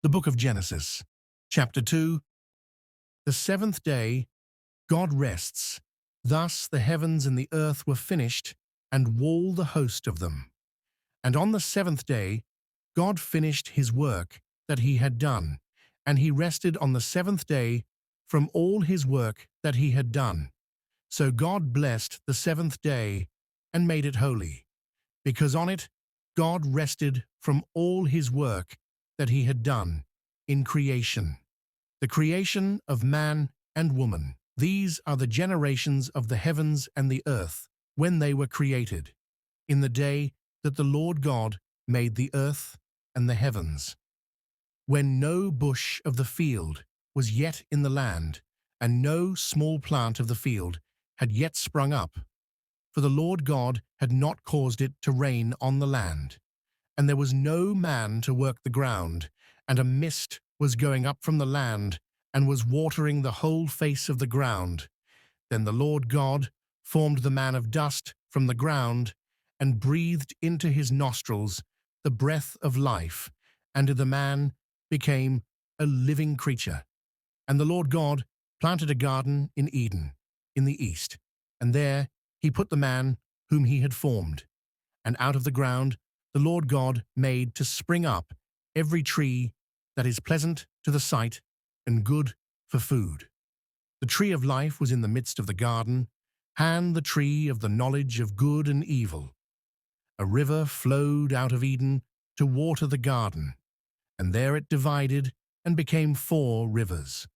The book of Genesis, chapter 2. The seventh day, God rests. Thus the heavens and the earth were finished, and all the host of them. And on the seventh day, God finished his work that he had done, and he rested on the seventh day from all his work that he had done. So God blessed the seventh day and made it holy, because on it God rested from all his work that he had done in creation, the creation of man and woman. These are the generations of the heavens and the earth when they were created, in the day that the Lord God made the earth and the heavens, when no bush of the field was yet in the land, and no small plant of the field had yet sprung up, for the Lord God had not caused it to rain on the land. And there was no man to work the ground, and a mist was going up from the land, and was watering the whole face of the ground. Then the Lord God formed the man of dust from the ground, and breathed into his nostrils the breath of life, and the man became a living creature. And the Lord God planted a garden in Eden, in the east, and there he put the man whom he had formed. And out of the ground the Lord God made to spring up every tree that is pleasant to the sight and good for food. The tree of life was in the midst of the garden, and the tree of the knowledge of good and evil. A river flowed out of Eden to water the garden, and there it divided and became 4 rivers.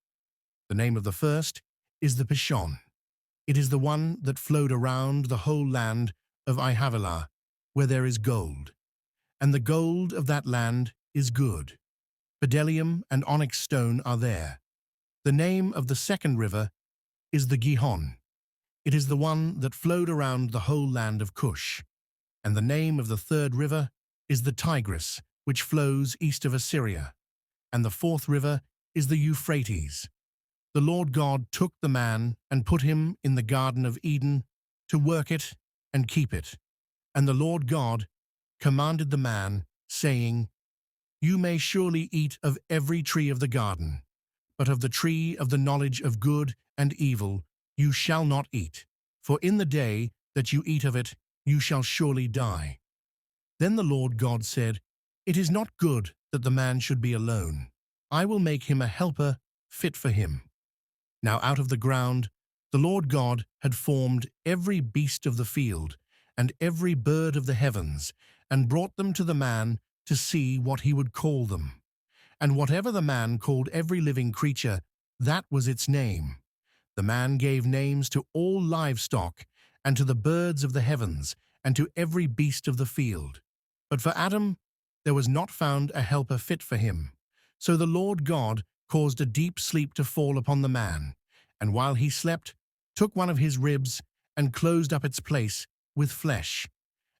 The name of the first is the Pishon. It is the one that flowed around the whole land of Havilah, where there is gold. And the gold of that land is good. Bdellium and onyx stone are there. The name of the second river is the Gihon. It is the one that flowed around the whole land of Cush. And the name of the third river is the Tigris, which flows east of Assyria. And the fourth river is the Euphrates. The Lord God took the man and put him in the Garden of Eden to work it and keep it. And the Lord God commanded the man, saying, "You may surely eat of every tree of the garden, but of the tree of the knowledge of good and evil you shall not eat, for in the day that you eat of it you shall surely die." Then the Lord God said, "It is not good that the man should be alone. I will make him a helper fit for him." Now out of the ground the Lord God had formed every beast of the field and every bird of the heavens, and brought them to the man to see what he would call them. And whatever the man called every living creature, that was its name. The man gave names to all livestock, and to the birds of the heavens, and to every beast of the field. But for Adam there was not found a helper fit for him. So the Lord God caused a deep sleep to fall upon the man, and while he slept, took one of his ribs and closed up its place with flesh.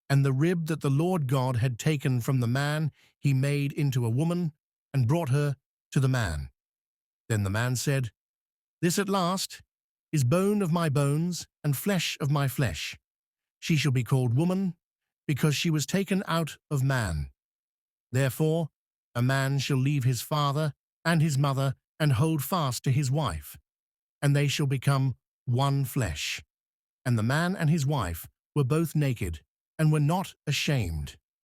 And the rib that the Lord God had taken from the man he made into a woman, and brought her to the man. Then the man said, "This at last is bone of my bones and flesh of my flesh. She shall be called woman, because she was taken out of man. Therefore a man shall leave his father and his mother, and hold fast to his wife, and they shall become one flesh." And the man and his wife were both naked, and were not ashamed.